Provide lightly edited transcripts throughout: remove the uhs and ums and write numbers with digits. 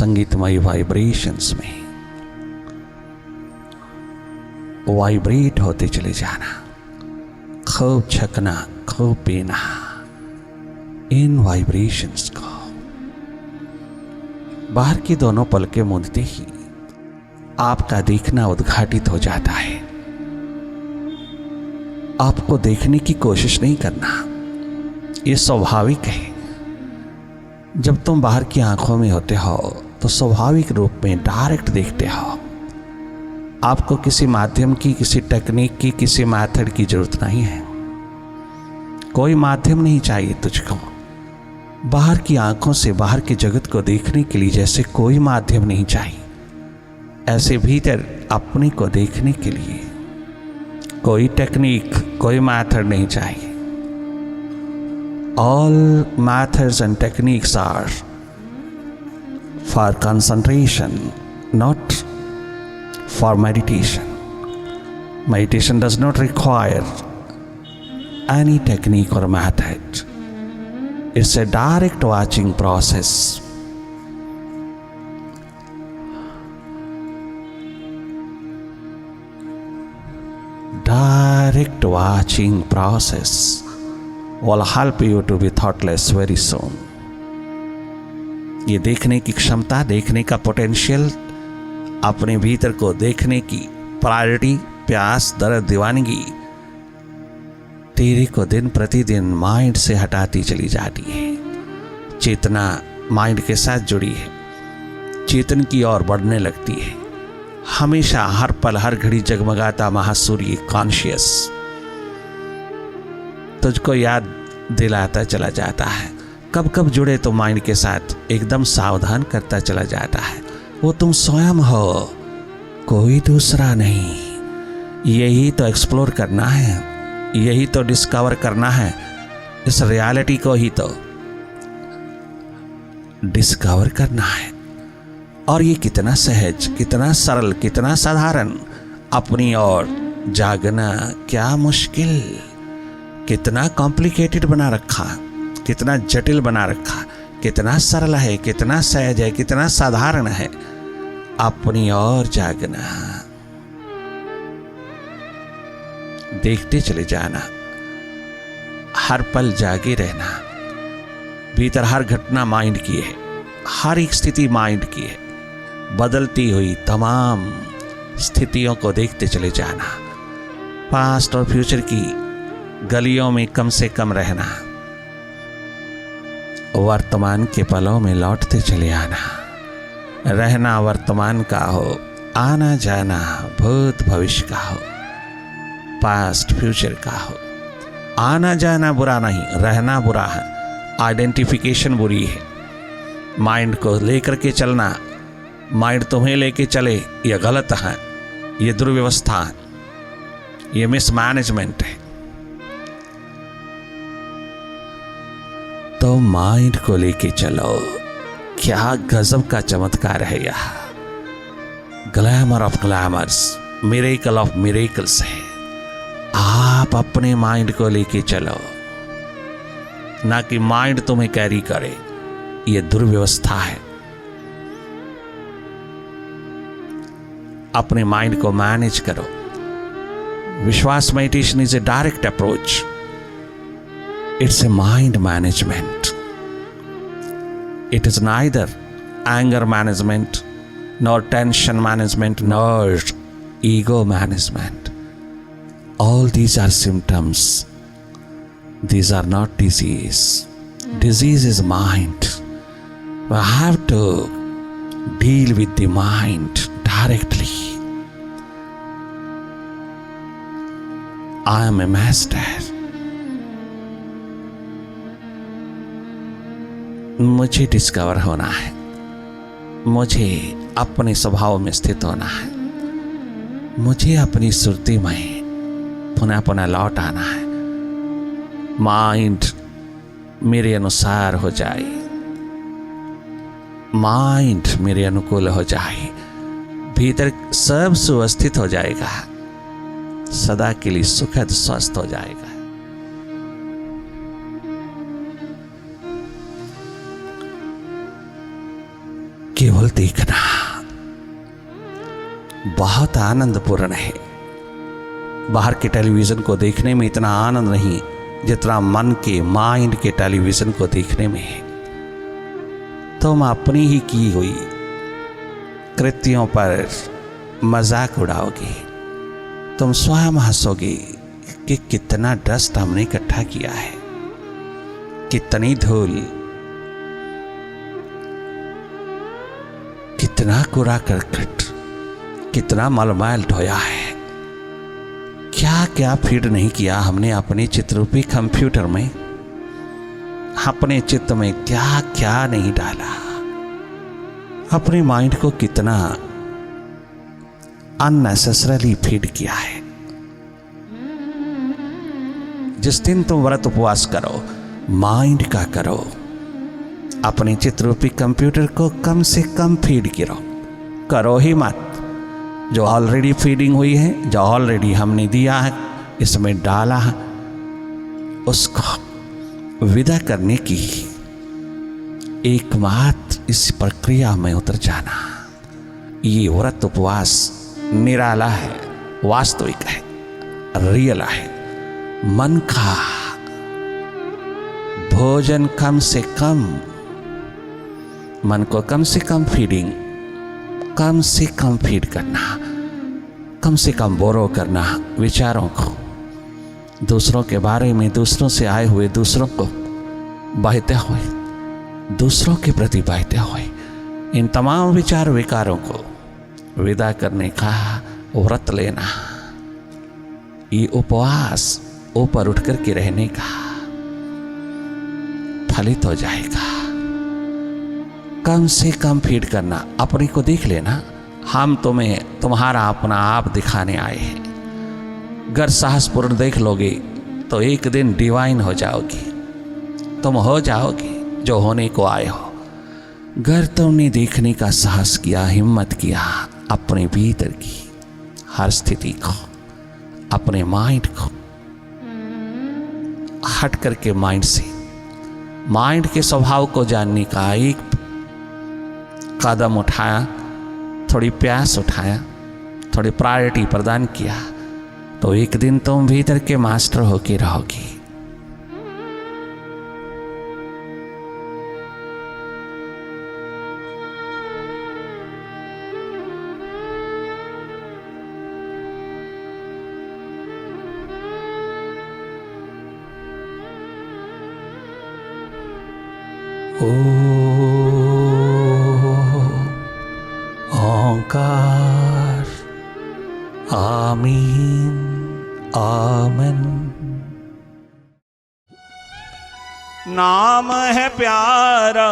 संगीतमय वाइब्रेशंस में वाइब्रेट होते चले जाना, खूब छकना, खूब पीना इन वाइब्रेशंस को। बाहर की दोनों पलकें मूंदते ही आपका देखना उद्घाटित हो जाता है। आपको देखने की कोशिश नहीं करना, ये स्वाभाविक है। जब तुम बाहर की आंखों में होते हो तो स्वाभाविक रूप में डायरेक्ट देखते हो। आपको किसी माध्यम की, किसी टेक्निक की, किसी मेथड की जरूरत नहीं है। कोई माध्यम नहीं चाहिए तुझको। बाहर की आंखों से बाहर के जगत को देखने के लिए जैसे कोई माध्यम नहीं चाहिए, ऐसे भीतर अपने को देखने के लिए कोई टेक्निक, कोई मेथड नहीं चाहिए। All methods and techniques are for concentration, not for meditation. Meditation does not require any technique or method. It's a direct watching process. Direct watching process will help you to be thoughtless very soon. ये देखने की क्षमता, देखने का potential, अपने भीतर को देखने की प्रायोरिटी, प्यास, दर्द, दीवानगी तेरे को दिन प्रतिदिन माइंड से हटाती चली जाती है। चेतना माइंड के साथ जुड़ी है, चेतन की ओर बढ़ने लगती है। हमेशा, हर पल, हर घड़ी जगमगाता महासूर्य कॉन्शियस तुझको याद दिलाता चला जाता है। कब कब जुड़े तो माइंड के साथ एकदम सावधान करता चला जाता है। वो तुम स्वयं हो, कोई दूसरा नहीं। यही तो एक्सप्लोर करना है, यही तो डिस्कवर करना है। इस रियलिटी को ही तो डिस्कवर करना है। और ये कितना सहज, कितना सरल, कितना साधारण। अपनी ओर जागना क्या मुश्किल, कितना कॉम्प्लिकेटेड बना रखा, कितना जटिल बना रखा। कितना सरल है, कितना सहज है, कितना साधारण है। अपनी ओर जागना, देखते चले जाना, हर पल जागे रहना। भीतर हर घटना माइंड की है, हर एक स्थिति माइंड की है। बदलती हुई तमाम स्थितियों को देखते चले जाना। पास्ट और फ्यूचर की गलियों में कम से कम रहना, वर्तमान के पलों में लौटते चले आना। रहना वर्तमान का हो, आना जाना भूत भविष्य का हो, पास्ट फ्यूचर का हो। आना जाना बुरा नहीं, रहना बुरा है। आइडेंटिफिकेशन बुरी है। माइंड को लेकर के चलना, माइंड तुम्हें लेके चले, यह गलत है, यह दुर्व्यवस्था है, यह मिसमैनेजमेंट है। तो माइंड को लेके चलो। क्या गजब का चमत्कार है यह। Glamour of glamorous, miracle of miracles है। आप अपने माइंड को लेके चलो, ना कि माइंड तुम्हें कैरी करे। यह दुर्व्यवस्था है। अपने माइंड को मैनेज करो। विश्वास meditation is a direct approach. It's a mind management. It is neither anger management, nor tension management, nor ego management. All these are symptoms. These are not disease. Disease is mind. We have to deal with the mind directly. I am a master. मुझे discover होना है, मुझे अपने स्वभाव में स्थित होना है, मुझे अपनी सुरती में पुनः पुनः लौट आना है। माइंड मेरे अनुसार हो जाए, माइंड मेरे अनुकूल हो जाए, भीतर सब सुवस्थित हो जाएगा, सदा के लिए सुखद स्वस्थ हो जाएगा। केवल देखना बहुत आनंदपूर्ण है। बाहर के टेलीविज़न को देखने में इतना आनंद नहीं जितना मन के माइंड के टेलीविज़न को देखने में है। तुम अपनी ही की हुई कृतियों पर मजाक उड़ाओगे, तुम स्वयं हंसोगे कि कितना डस्ट हमने इकट्ठा किया है, कितनी धूल, कितना कूड़ा करकट, कितना मलमैल ढोया है, क्या क्या फीड नहीं किया हमने अपने चित्ररूपी कंप्यूटर में, अपने चित्त में क्या क्या नहीं डाला, अपने माइंड को कितना अननेसेसरली फीड किया है। जिस दिन तुम व्रत उपवास करो, माइंड का करो, अपने चित्ररूपी कंप्यूटर को कम से कम फीड करो ही मत। जो ऑलरेडी फीडिंग हुई है, जो ऑलरेडी हमने दिया है, इसमें डाला है, उसको विदा करने की एकमात्र इस प्रक्रिया में उतर जाना। ये व्रत उपवास निराला है, वास्तविक है, रियल है। मन का भोजन कम से कम, मन को कम से कम फीडिंग, कम से कम फीड करना, कम से कम बोरो करना विचारों को, दूसरों के बारे में, दूसरों से आए हुए, दूसरों को बहते हुए, दूसरों के प्रति बहते हुए इन तमाम विचार विकारों को विदा करने का व्रत लेना। ये उपवास ऊपर उठ कर के रहने का फलित हो जाएगा। कम से कम फीड करना, अपने को देख लेना। हम तुम्हें तुम्हारा अपना आप दिखाने आए हैं। अगर साहसपूर्ण देख लोगे तो एक दिन डिवाइन हो जाओगे, तुम हो जाओगे जो होने को आए हो। अगर तुमने देखने का साहस किया, हिम्मत किया, अपने भीतर की हर स्थिति को, अपने माइंड को हट करके माइंड से, माइंड के स्वभाव को जानने का एक कदम उठाया, थोड़ी प्यास उठाया, थोड़ी प्रायोरिटी प्रदान किया, तो एक दिन तुम भीतर के मास्टर होके रहोगे। ओंकार आमीन आमन। नाम है प्यारा,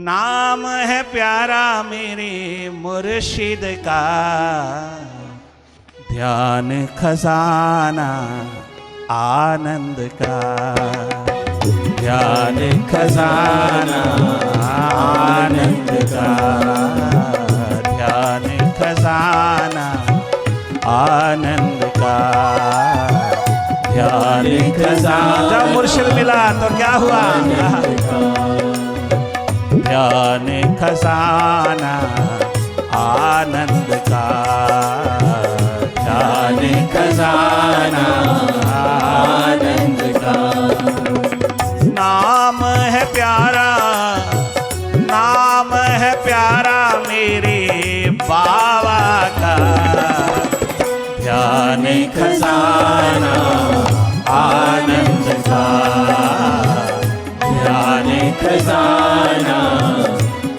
नाम है प्यारा मेरे मुर्शिद का, ध्यान खजाना आनंद का, ध्यान खजाना आनंद का, ध्यान खजाना आनंद का, ध्यान खजाना। जब मुर्शिद मिला तो क्या हुआ? ध्यान खजाना आनंद का, ध्यान खजाना आनंद का। नाम है प्यारा, नाम है प्यारा मेरे बाबा का, ध्यान खजाना आनंद का, ध्यान खजाना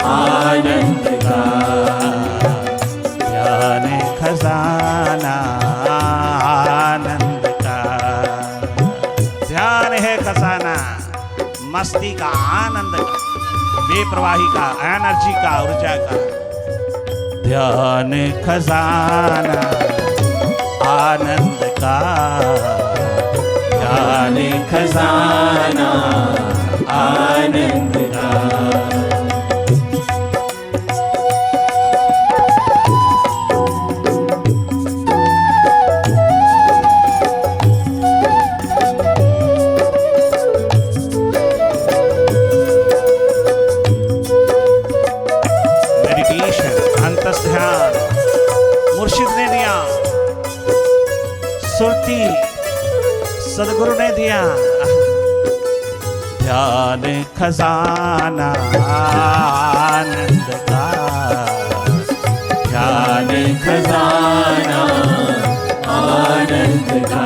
आनंद का, ध्यान खजाना आनंद का। ध्यान है खजाना, मस्ती का, आनंद का, बेप्रवाही का, एनर्जी का, ऊर्जा का। ध्यान खजाना आनंद का, ध्यान खजाना आनंद का। सुरती सदगुरु ने दिया। ध्यान खजाना आनंद का, ध्यान खजाना आनंद का।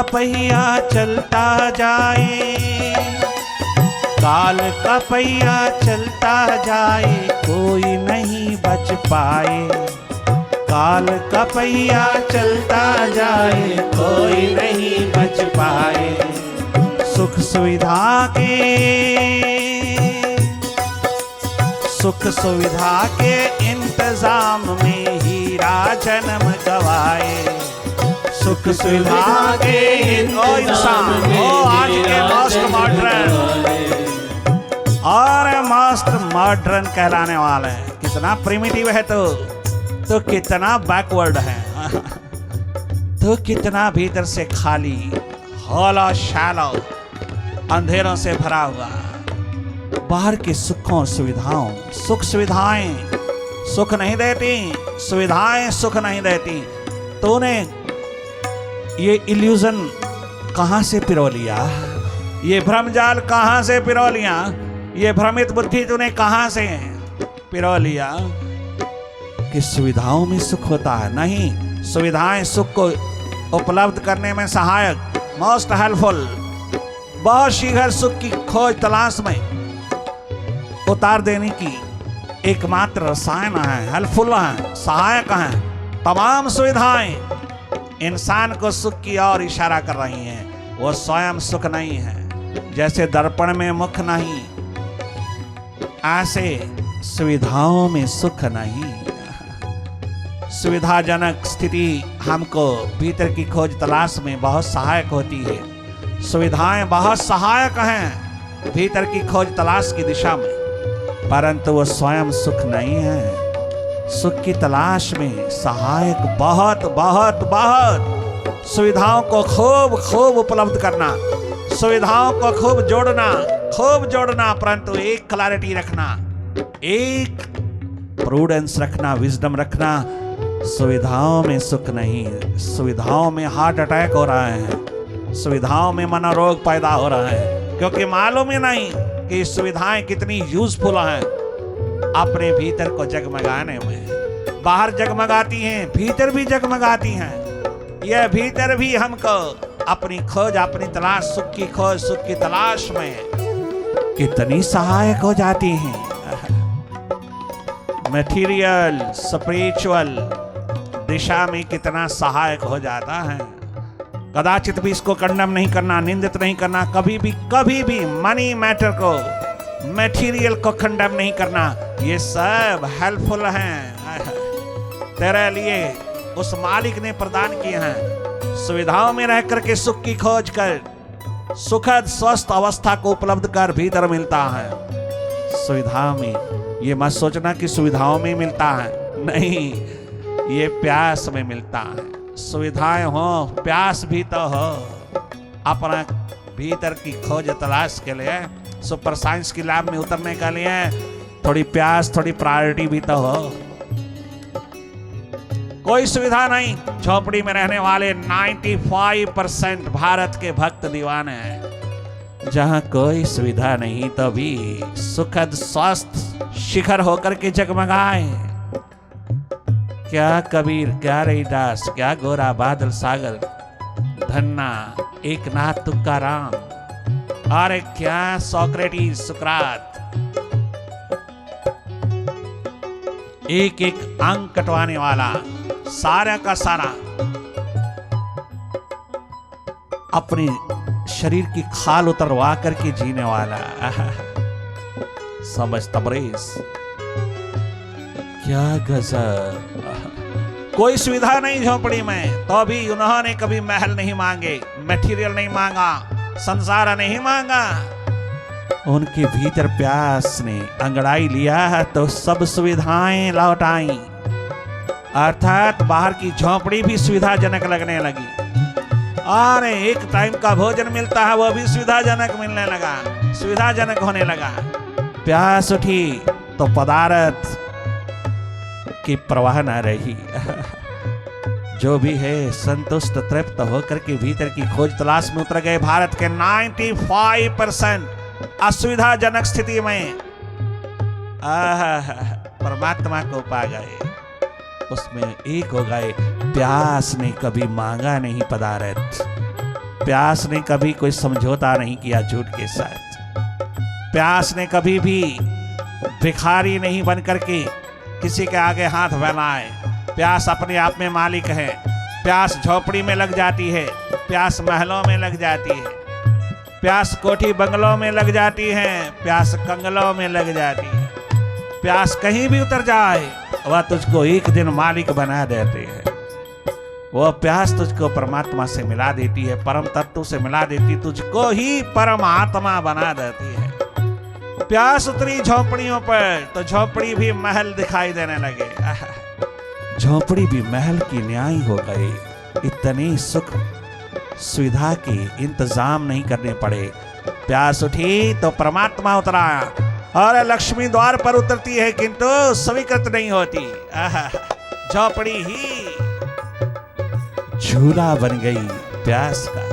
पहिया चलता जाए, काल का पहिया चलता जाए, कोई नहीं बच पाए। काल का पहिया चलता जाए, कोई नहीं बच पाए। सुख सुविधा के, सुख सुविधा के इंतजाम में हीरा जन्म गवाए। सुख सुविधा के इंसान आज के मस्त मॉडर्न और मस्त मॉडर्न कहलाने वाले हैं। कितना प्रिमिटिव है तो कितना बैकवर्ड है, तो कितना भीतर से खाली, हॉलो शैलो, अंधेरों से भरा हुआ। बाहर की सुखों सुविधाओं, सुख सुविधाएं सुख नहीं देती, सुविधाएं सुख नहीं देती। तूने ये इल्यूजन कहां से पिरो लिया, ये भ्रमजाल कहां से पिरो लिया, ये भ्रमित बुद्धि तूने कहां से पिरो लिया कि सुविधाओं में सुख होता है। नहीं, सुविधाएं सुख को उपलब्ध करने में सहायक, मोस्ट हेल्पफुल, बहुत शीघ्र सुख की खोज तलाश में उतार देने की एकमात्र रसायन है, हेल्पफुल है, सहायक है। तमाम सुविधाएं इंसान को सुख की ओर इशारा कर रही हैं, वो स्वयं सुख नहीं है। जैसे दर्पण में मुख नहीं, ऐसे सुविधाओं में सुख नहीं। सुविधाजनक स्थिति हमको भीतर की खोज तलाश में बहुत सहायक होती है। सुविधाएं बहुत सहायक हैं भीतर की खोज तलाश की दिशा में, परंतु वो स्वयं सुख नहीं है। सुख की तलाश में सहायक बहुत बहुत बहुत सुविधाओं को खूब खूब उपलब्ध करना, सुविधाओं को खूब जोड़ना, परंतु एक क्लैरिटी रखना, एक प्रूडेंस रखना, विजडम रखना। सुविधाओं में सुख नहीं, सुविधाओं में हार्ट अटैक हो रहा है, सुविधाओं में मनोरोग पैदा हो रहा है, क्योंकि मालूम ही नहीं कि सुविधाएं कितनी यूजफुल हैं अपने भीतर को जगमगाने में। बाहर जगमगाती हैं, भीतर भी जगमगाती हैं। यह भीतर भी हमको अपनी खोज, अपनी तलाश, सुख की खोज, सुख की तलाश में कितनी सहायक हो जाती हैं। मटेरियल स्पिरिचुअल दिशा में कितना सहायक हो जाता है। कदाचित भी इसको कंडम नहीं करना, निंदित नहीं करना, कभी भी मनी मैटर को, मटेरियल को कंडम नहीं करना। ये सब हेल्पफुल हैं, तेरे लिए उस मालिक ने प्रदान किए हैं। सुविधाओं में रह करके सुख की खोज कर, सुखद स्वस्थ अवस्था को उपलब्ध कर भीतर मिलता है। सुविधाओं में ये मत सोचना कि सुविधाओं में मिलता है, नहीं, ये प्यास में मिलता है। सुविधाएं हो, प्यास भी तो हो। अपना भीतर की खोज तलाश के लिए, सुपर साइंस की लैब में उतरने के लिए थोड़ी प्यास, थोड़ी प्रायोरिटी भी तो हो। कोई सुविधा नहीं। झोपड़ी में रहने वाले 95% भारत के भक्त दीवाने हैं। जहां कोई सुविधा नहीं तो भी सुखद स्वस्थ शिखर होकर के जगमगाए। क्या कबीर, क्या रविदास, क्या गोरा बादल सागर, धन्ना एक नाथ तुकाराम, और क्या सोक्रेटिस, सुकरात, एक एक अंक कटवाने वाला, सारा का सारा अपनी शरीर की खाल उतरवा करके जीने वाला। समझ तबरेज, क्या गजब। कोई सुविधा नहीं झोपड़ी में, तो भी उन्होंने कभी महल नहीं मांगे, मटेरियल नहीं मांगा, संसार नहीं मांगा। उनके भीतर प्यास ने अंगड़ाई लिया तो सब सुविधाएं लौट आई, अर्थात बाहर की झोपड़ी भी सुविधाजनक लगने लगी। अरे एक टाइम का भोजन मिलता है वो भी सुविधाजनक मिलने लगा, सुविधाजनक होने लगा। प्यास उठी तो पदार्थ की परवाह न रही। जो भी है संतुष्ट तृप्त होकर के भीतर की खोज तलाश में उतर गए। भारत के 95% असुविधाजनक स्थिति में परमात्मा को पा गए, उसमें एक हो गए। प्यास ने कभी मांगा नहीं पदार्थ, प्यास ने कभी कोई समझौता नहीं किया झूठ के साथ, प्यास ने कभी भी भिखारी नहीं बन करके किसी के आगे हाथ फैलाए। प्यास अपने आप में मालिक है। प्यास झोपड़ी में लग जाती है, प्यास महलों में लग जाती है, प्यास कोठी बंगलों में लग जाती है, प्यास कंगलों में लग जाती है। प्यास कहीं भी उतर जाए वह तुझको एक दिन मालिक बना देते हैं। वह प्यास तुझको परमात्मा से मिला देती है, परम तत्व से मिला देती, तुझको ही परमात्मा बना देती है। प्यास उतरी झोपड़ियों पर तो झोपड़ी भी महल दिखाई देने लगे। झोपड़ी भी महल की न्याय हो गई। इतनी सुख सुविधा के इंतजाम नहीं करने पड़े। प्यास उठी तो परमात्मा उतरा। और लक्ष्मी द्वार पर उतरती है किंतु स्वीकृत नहीं होती। झोपड़ी ही झूला बन गई प्यास का।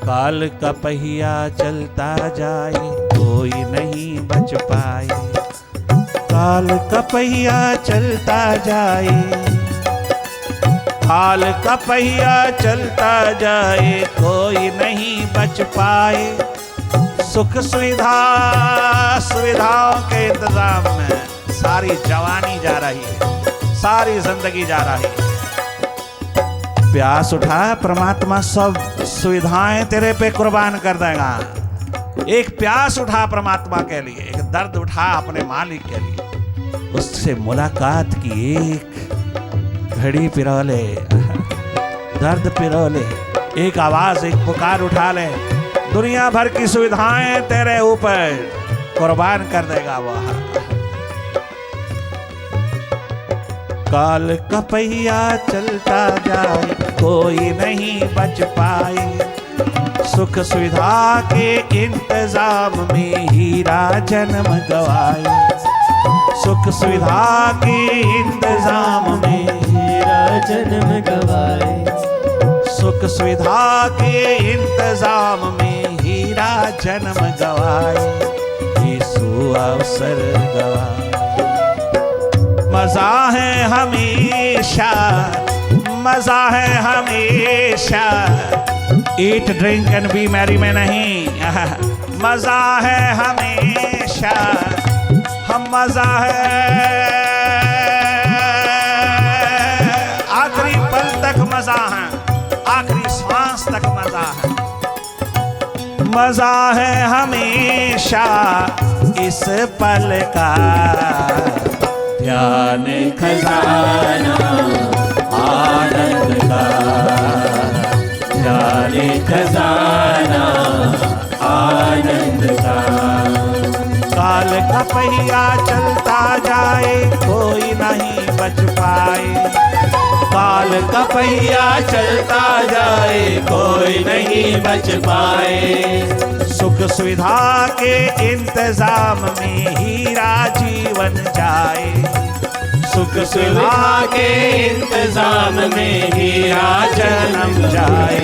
काल का पहिया चलता जाए कोई नहीं बच पाए। काल का पहिया चलता जाए, काल का पहिया चलता जाए, कोई नहीं बच पाए। सुख सुविधा सुविधाओं के इंतजाम में सारी जवानी जा रही है, सारी जिंदगी जा रही है। प्यास उठा परमात्मा सब सुविधाएं तेरे पे कुर्बान कर देगा। एक प्यास उठा परमात्मा के लिए, एक दर्द उठा अपने मालिक के लिए, उससे मुलाकात की एक घड़ी पिरो ले, दर्द पिरो ले, एक आवाज एक पुकार उठा ले। दुनिया भर की सुविधाएं तेरे ऊपर कुर्बान कर देगा वह। काल का पहिया चलता जाए कोई नहीं बच पाए। सुख सुविधा के इंतजाम में हीरा जन्म गवाए। सुख सुविधा के इंतजाम में हीरा जन्म गवाए। सुख सुविधा के इंतजाम में हीरा जन्म गवाए। यीशु अवसर गवाए। मजा है हमेशा, मजा है हमेशा, eat drink and B Mary में नहीं। मजा है हमेशा, हम मजा है आखिरी पल तक मजा है, आखिरी सांस तक मजा है। मजा है हमेशा इस पल का, ध्यान खजाना आनंद का। ध्यान खजाना आनंद का। काल का पहिया चलता जाए कोई नहीं बच पाए। काल का पहिया चलता जाए कोई नहीं बच पाए। सुख सुविधा के इंतजाम में हीरा जीवन जाए। सुख सुविधा के इंतजाम में हीरा जन्म जाए।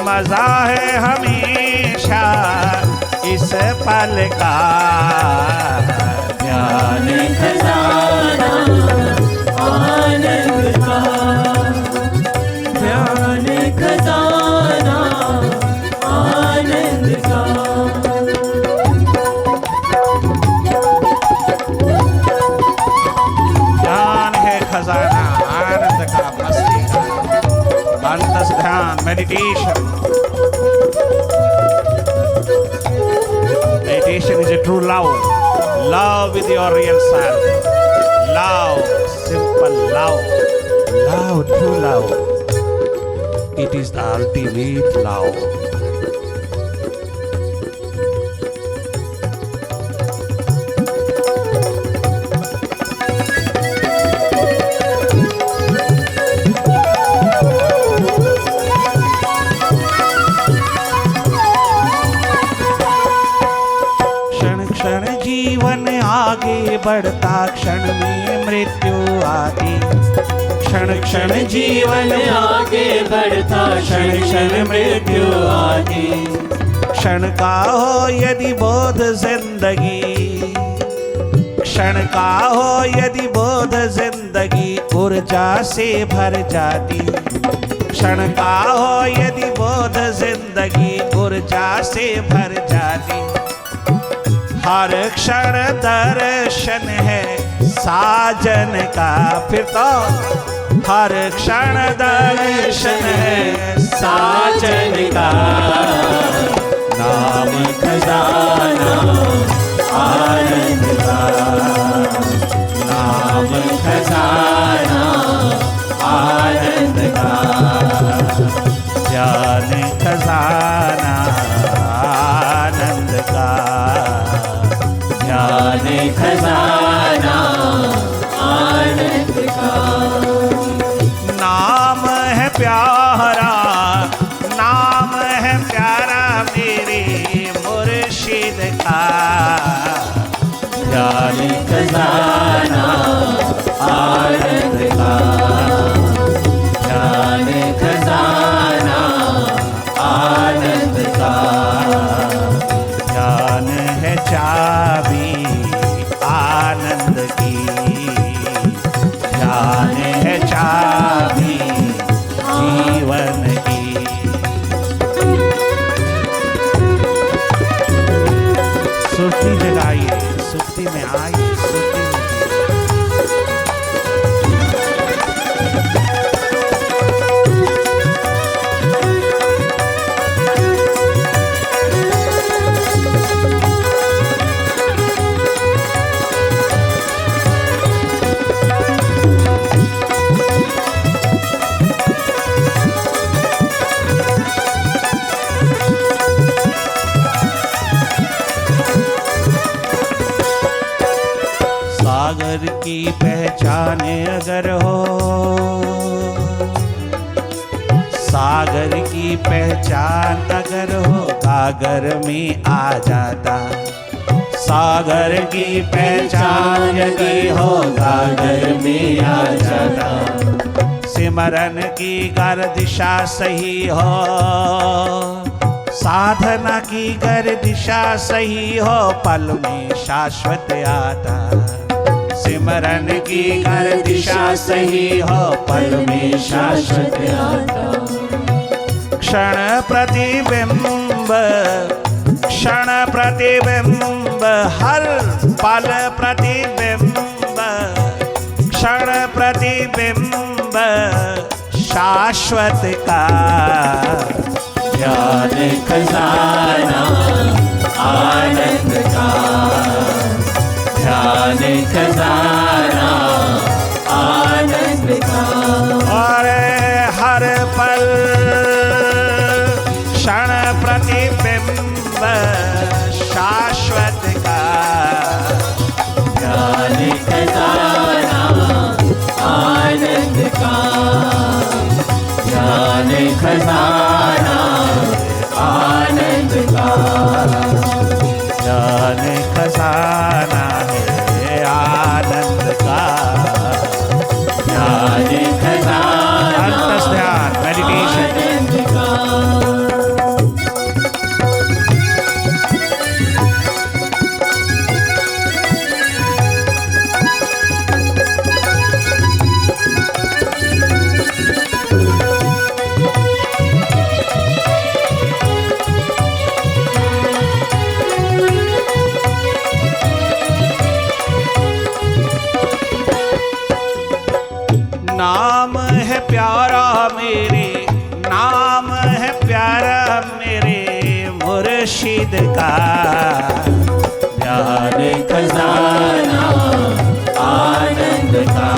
मजा है हमेशा इस पल का, ध्यान खजाना आनंद का। ध्यान खजाना meditation. Meditation is a true love. Love with your real self. Love, simple love. Love, true love. It is the ultimate love. क्षण जीवन आगे बढ़ता, क्षण में मृत्यु आती। क्षण क्षण जीवन आगे बढ़ता, क्षण क्षण मृत्यु आती। क्षण का हो यदि बोध जिंदगी, क्षण का हो यदि बोध जिंदगी ऊर्जा से भर जाती। क्षण का हो यदि बोध जिंदगी ऊर्जा से भर जाती। हर क्षण दर्शन है साजन का, फिर तो हर क्षण दर्शन है साजन का। नाम खजाना आनंद का, नाम खजाना आनंद का। ज्ञान खजाना आनंद का, ज्ञान खजाना आनंद का। नाम है प्यारा, नाम है प्यारा मेरे मुर्शिद का। ज्ञान खजाना आनंद का, ज्ञान खजाना आनंद का। ज्ञान है चाबी आनंद की, ज्ञान है चाबी जीवन की। सुस्ती जगाइए, सुस्ती में आइए, सुस्ती में सागर की पहचान अगर हो, सागर की पहचान अगर हो गागर में आ जाता। सागर की पहचान यदि हो गागर में आ जाता। सिमरन की गर दिशा सही हो, साधना की गर दिशा सही हो पल में शाश्वत आता। सिमरन की गर दिशा सही हो पल में शाश्वत आता। क्षण प्रतिबिंब, क्षण प्रतिबिंब हर पल प्रतिबिंब, क्षण प्रतिबिंब शाश्वत का। ज्ञान खजाना आनंद का, ज्ञान खजाना आनंद का। और हर पल क्षण प्रतिबिंब शाश्वत का। ज्ञान खजाना आनंद का, ज्ञान खजाना आनंद का। ज्ञान खजाना है आनंद का, ज्ञान खजाना अंतस ध्यान मेडिटेशन। आनंद का। मुर्शिद का ध्यान खजाना आनंद का,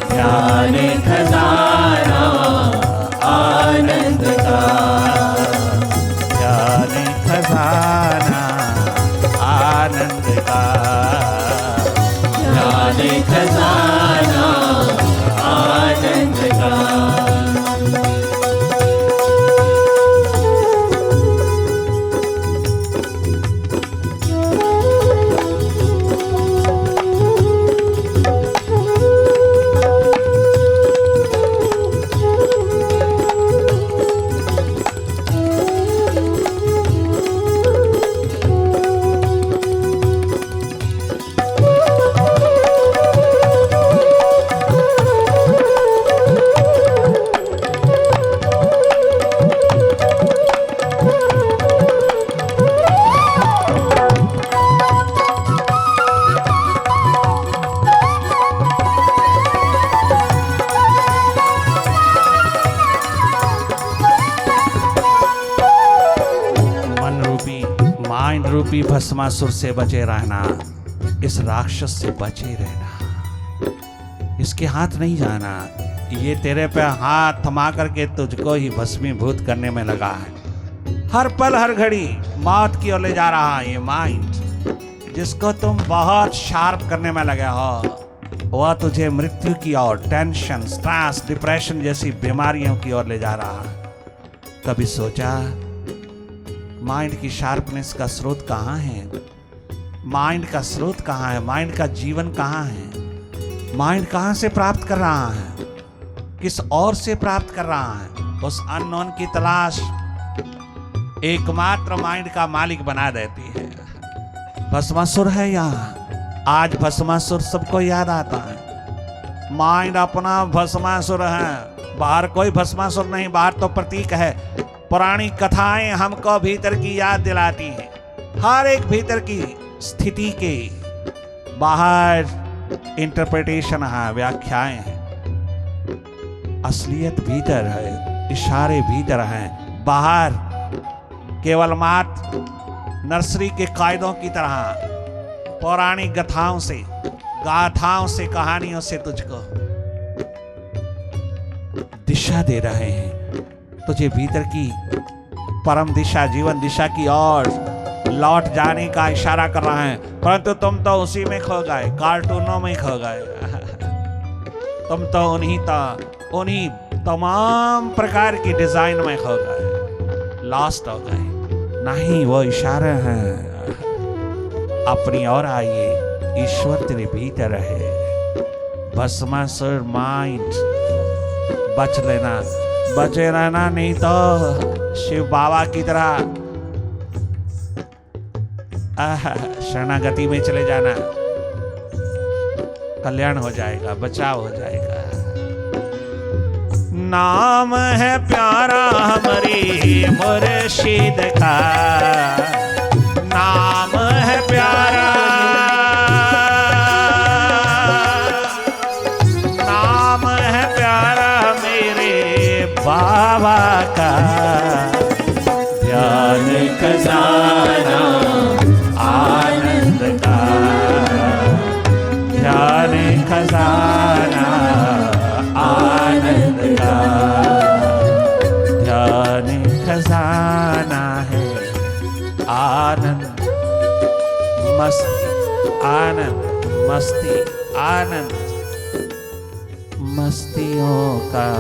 ध्यान खजाना आनंद का, ध्यान खजाना आनंद का, ध्यान खजाना आनंद का। माइंड रूपी भस्मासुर से बचे रहना, इस राक्षस से बचे रहना, इसके हाथ नहीं जाना। ये तेरे पे हाथ थमा करके तुझको ही भस्मीभूत करने में लगा है। हर पल हर घड़ी मौत की ओर ले जा रहा है ये माइंड, जिसको तुम बहुत शार्प करने में लगे हो, वह तुझे मृत्यु की ओर, टेंशन, स्ट्रेस, डिप्रेशन जैसी बीमारियों की ओर ले जा रहा है। कभी सोचा माइंड की शार्पनेस का स्रोत कहाँ है? माइंड का स्रोत कहाँ है? माइंड का जीवन कहाँ है? माइंड कहाँ से प्राप्त कर रहा है? किस और से प्राप्त कर रहा है? उस अननोन की तलाश एकमात्र माइंड का मालिक बना देती है। भस्मासुर है यहाँ, आज भस्मासुर सबको याद आता है। माइंड अपना भस्मासुर है, बाहर कोई भस्मासुर नहीं, बाहर तो प्रतीक है। पुरानी कथाएं हमको भीतर की याद दिलाती हैं। हर एक भीतर की स्थिति के बाहर इंटरप्रिटेशन है, व्याख्याएं हैं। असलियत भीतर है, इशारे भीतर हैं, बाहर केवल मात्र नर्सरी के कायदों की तरह पौराणिक गाथाओं से कहानियों से तुझको दिशा दे रहे हैं, तुझे भीतर की परम दिशा, जीवन दिशा की ओर लौट जाने का इशारा कर रहा है। परंतु तुम तो उसी में खो गए, कार्टूनों में खो गए। तुम तो उन्हीं तमाम प्रकार की डिजाइन में खो गए, लॉस्ट हो गए। नहीं, वो इशारा है, अपनी ओर आइए, ईश्वर तेरे भीतर है। भस्मासुर माइंड, बचे रहना, नहीं तो शिव बाबा की तरह शरणागति में चले जाना, कल्याण हो जाएगा, बचाव हो जाएगा। नाम है प्यारा हमारी मुर्शिद का, नाम है प्यारा, नाम है प्यारा मेरे बाबा का। ध्यान खजाना आनंद का, ध्यान खजाना आनंद का, ध्यान खजाना है आनंद, मस्ती, आनंद, मस्तियों का।